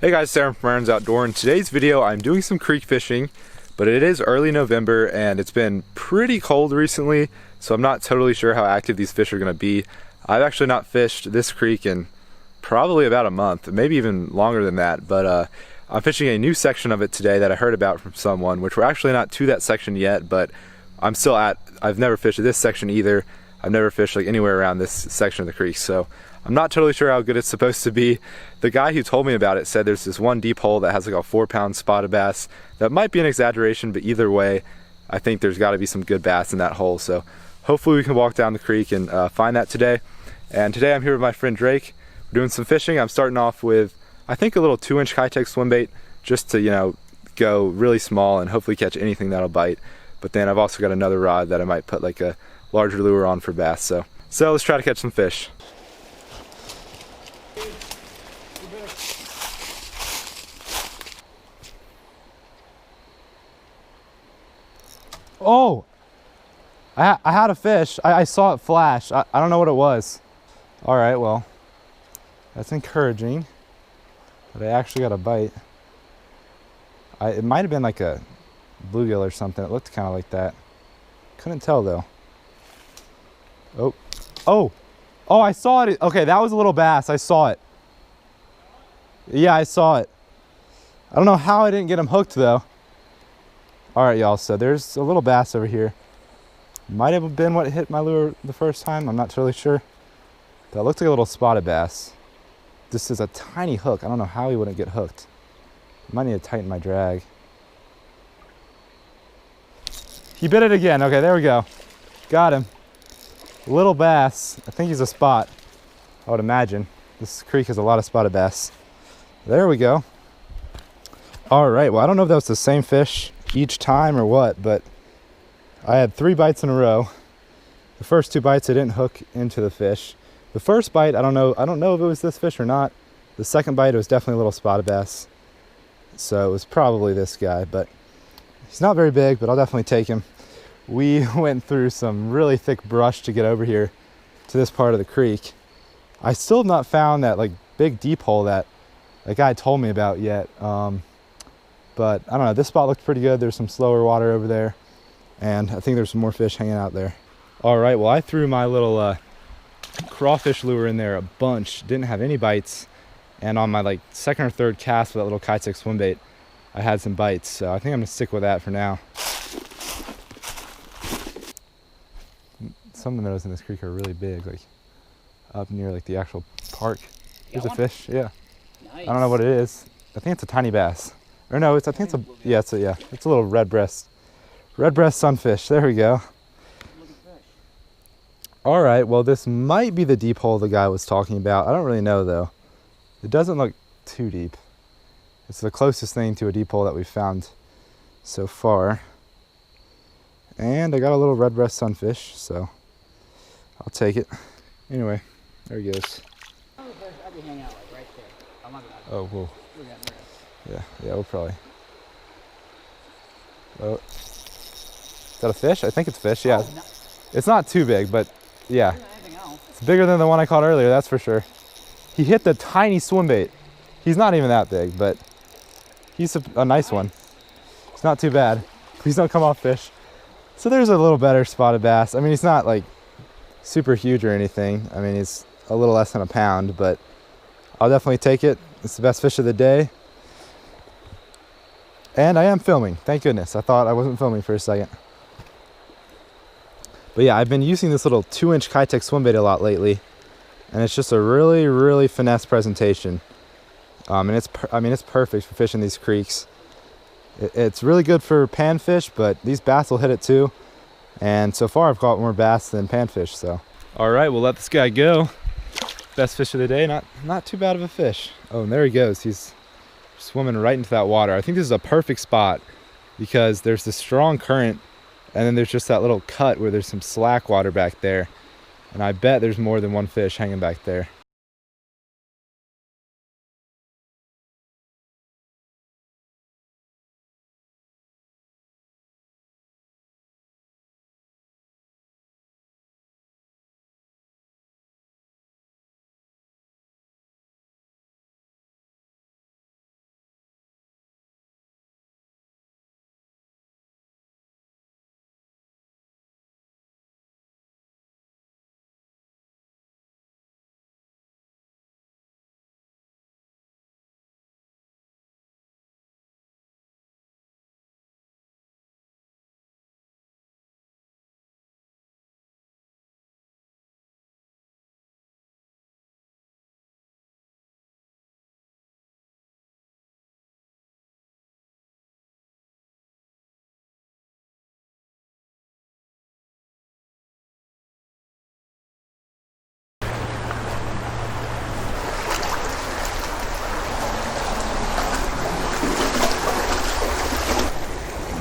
Hey guys, Sarah from Aaron's Outdoor. In today's video, I'm doing some creek fishing, but it is early November and it's been pretty cold recently, so I'm not totally sure how active these fish are going to be. I've actually not fished this creek in probably about a month, maybe even longer than that, but I'm fishing a new section of it today that I heard about from someone, which we're actually not to that section yet, but I've never fished this section either. I've never fished like anywhere around this section of the creek, so I'm not totally sure how good it's supposed to be. The guy who told me about it said there's this one deep hole that has like a 4-pound spotted bass. That might be an exaggeration, but either way, I think there's got to be some good bass in that hole. So hopefully we can walk down the creek and find that today. And today I'm here with my friend Drake. We're doing some fishing. I'm starting off with, I think, a little 2-inch Kitech swim bait, just to, go really small and hopefully catch anything that'll bite. But then I've also got another rod that I might put like a larger lure on for bass. So let's try to catch some fish. Oh, I had a fish. I saw it flash. I don't know what it was. All right, well, that's encouraging, but I actually got a bite. It might have been like a bluegill or something. It looked kind of like that. Couldn't tell though. Oh, I saw it. Okay, that was a little bass. I saw it. Yeah, I saw it. I don't know how I didn't get him hooked though. All right, y'all, so there's a little bass over here. Might have been what hit my lure the first time. I'm not totally sure. That looked like a little spotted bass. This is a tiny hook. I don't know how he wouldn't get hooked. Might need to tighten my drag. He bit it again. Okay, there we go. Got him. Little bass. I think he's a spot, I would imagine. This creek has a lot of spotted bass. There we go. All right, well, I don't know if that was the same fish each time or what, but I had 3 bites in a row. The first 2 bites I didn't hook into the fish. The first bite, I don't know if it was this fish or not. The second bite, it was definitely a little spotted bass, so it was probably this guy, but he's not very big, but I'll definitely take him. We went through some really thick brush to get over here to this part of the creek. I still have not found that like big deep hole that guy told me about yet. But I don't know, this spot looked pretty good. There's some slower water over there, and I think there's some more fish hanging out there. All right, well, I threw my little crawfish lure in there a bunch, didn't have any bites, and on my like second or third cast with that little Kitech swim bait, I had some bites, so I think I'm gonna stick with that for now. Some of the minnows in this creek are really big, like up near like the actual park. There's a fish, yeah. Nice. I don't know what it is. I think it's a tiny bass. Or no, I think it's a little red breast sunfish. There we go. All right, well, this might be the deep hole the guy was talking about. I don't really know though. It doesn't look too deep. It's the closest thing to a deep hole that we've found so far. And I got a little red breast sunfish, so I'll take it. Anyway, there he goes. Oh, whoa. Yeah, we'll probably. Oh, is that a fish? I think it's fish, yeah. Oh, no. It's not too big, but yeah. It's bigger than the one I caught earlier, that's for sure. He hit the tiny swim bait. He's not even that big, but he's a nice one. It's not too bad. Please don't come off fish. So there's a little better spotted bass. I mean, he's not like super huge or anything. I mean, he's a little less than a pound, but I'll definitely take it. It's the best fish of the day. And I am filming, thank goodness. I thought I wasn't filming for a second. But yeah, I've been using this little 2-inch Kitech swim bait a lot lately, and it's just a really, really finesse presentation. And it's perfect for fishing these creeks. It's really good for panfish, but these bass will hit it too. And so far I've caught more bass than panfish, so. All right, we'll let this guy go. Best fish of the day, not too bad of a fish. Oh, and there he goes. He's swimming right into that water. I think this is a perfect spot because there's this strong current, and then there's just that little cut where there's some slack water back there. And I bet there's more than one fish hanging back there.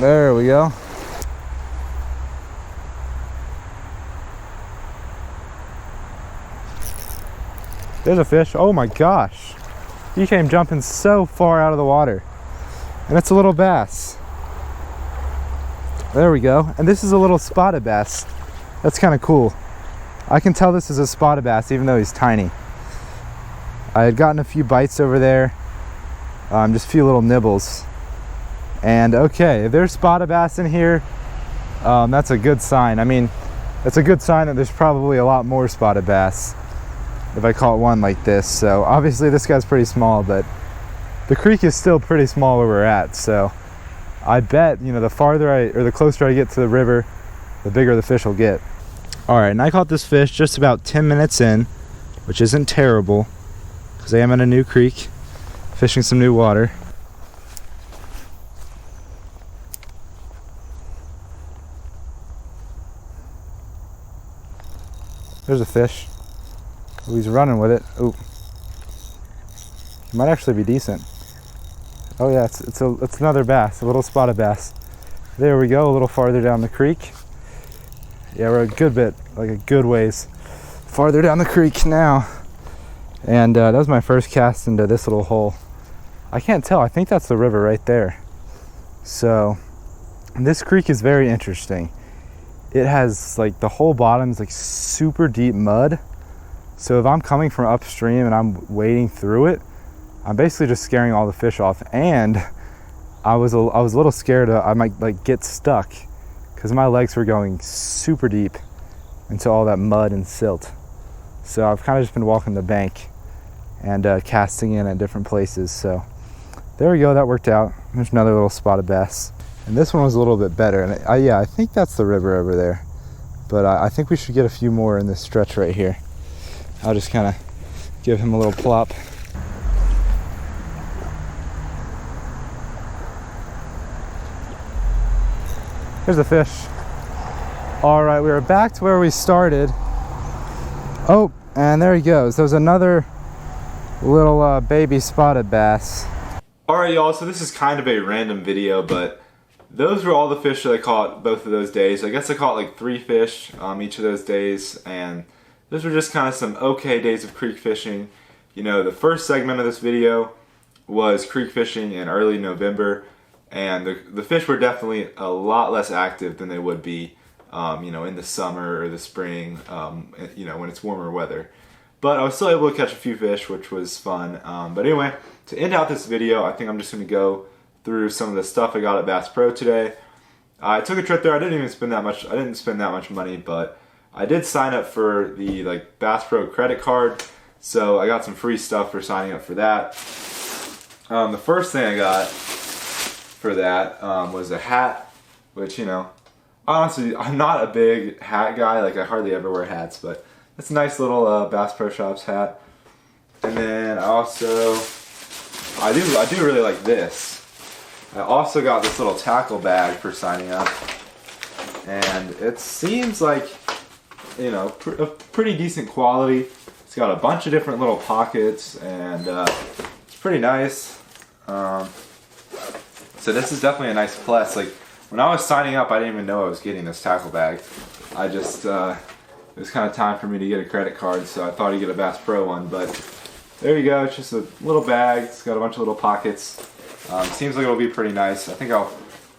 There we go. There's a fish. Oh my gosh. He came jumping so far out of the water. And it's a little bass. There we go. And this is a little spotted bass. That's kind of cool. I can tell this is a spotted bass even though he's tiny. I had gotten a few bites over there. Just a few little nibbles. And okay, if there's spotted bass in here, that's a good sign. I mean, it's a good sign that there's probably a lot more spotted bass if I caught one like this. So obviously this guy's pretty small, but the creek is still pretty small where we're at. So I bet, you know, the closer I get to the river, the bigger the fish will get. All right, and I caught this fish just about 10 minutes in, which isn't terrible because I am in a new creek, fishing some new water. There's a fish. Oh, he's running with it. Ooh. He might actually be decent. Oh yeah, it's another bass, a little spotted bass. There we go, a little farther down the creek. Yeah, we're a good bit, like a good ways farther down the creek now. And that was my first cast into this little hole. I can't tell, I think that's the river right there. So, this creek is very interesting. It has like the whole bottom's like super deep mud. So if I'm coming from upstream and I'm wading through it, I'm basically just scaring all the fish off. And I was a little scared I might like get stuck because my legs were going super deep into all that mud and silt. So I've kind of just been walking the bank and casting in at different places. So there we go, that worked out. There's another little spotted bass. And this one was a little bit better. And yeah, I think that's the river over there. But I think we should get a few more in this stretch right here. I'll just kind of give him a little plop. Here's a fish. All right, we are back to where we started. Oh, and there he goes. There's another little baby spotted bass. All right, y'all, so this is kind of a random video, but those were all the fish that I caught both of those days. I guess I caught like 3 fish each of those days, and those were just kind of some okay days of creek fishing. You know, the first segment of this video was creek fishing in early November, and the fish were definitely a lot less active than they would be, you know, in the summer or the spring, you know, when it's warmer weather. But I was still able to catch a few fish, which was fun. But anyway, to end out this video, I think I'm just going to go through some of the stuff I got at Bass Pro today. I took a trip there. I didn't spend that much money, but I did sign up for the Bass Pro credit card, so I got some free stuff for signing up for that. The first thing I got for that was a hat, which, you know, honestly, I'm not a big hat guy. Like, I hardly ever wear hats, but it's a nice little Bass Pro Shops hat. And then I do really like this. I also got this little tackle bag for signing up, and it seems like, you know, a pretty decent quality. It's got a bunch of different little pockets, and it's pretty nice. So this is definitely a nice plus. Like, when I was signing up, I didn't even know I was getting this tackle bag. I just, it was kind of time for me to get a credit card, so I thought I'd get a Bass Pro one, but there you go. It's just a little bag. It's got a bunch of little pockets. Seems like it'll be pretty nice. I think I'll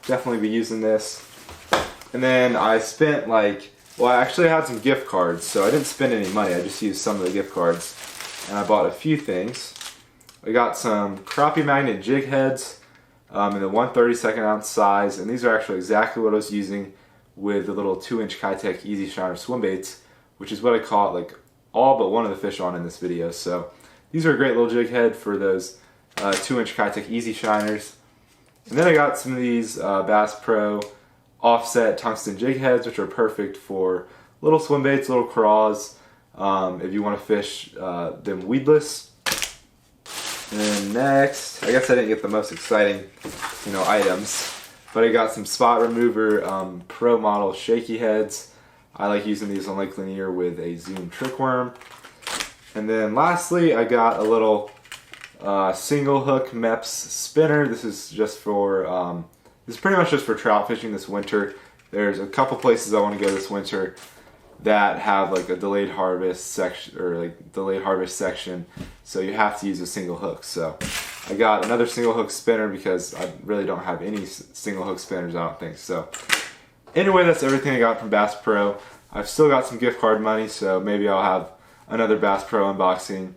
definitely be using this. And then I spent I actually had some gift cards, so I didn't spend any money. I just used some of the gift cards, and I bought a few things. I got some crappie magnet jig heads in the 1/32 ounce size, and these are actually exactly what I was using with the little 2-inch Kitech Easy Shiner swim baits, which is what I caught all but one of the fish on in this video. So these are a great little jig head for those 2-inch Kitech Easy Shiners. And then I got some of these Bass Pro offset tungsten jig heads, which are perfect for little swim baits, little craws, if you want to fish them weedless. And then next, I guess I didn't get the most exciting, you know, items, but I got some spot remover Pro model shaky heads. I like using these on Lake Lanier with a Zoom trick worm. And then lastly, I got a little single hook MEPS spinner. This is just for This is pretty much just for trout fishing this winter. There's a couple places I want to go this winter that have like a delayed harvest section, or like delayed harvest section, so you have to use a single hook. So I got another single hook spinner because I really don't have any single hook spinners, I don't think. So anyway, that's everything I got from Bass Pro. I've still got some gift card money, so maybe I'll have another Bass Pro unboxing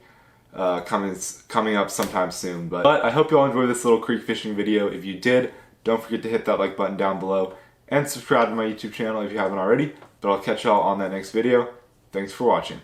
coming up sometime soon. But I hope you all enjoyed this little creek fishing video. If you did, don't forget to hit that like button down below and subscribe to my YouTube channel if you haven't already. But I'll catch y'all on that next video. Thanks for watching.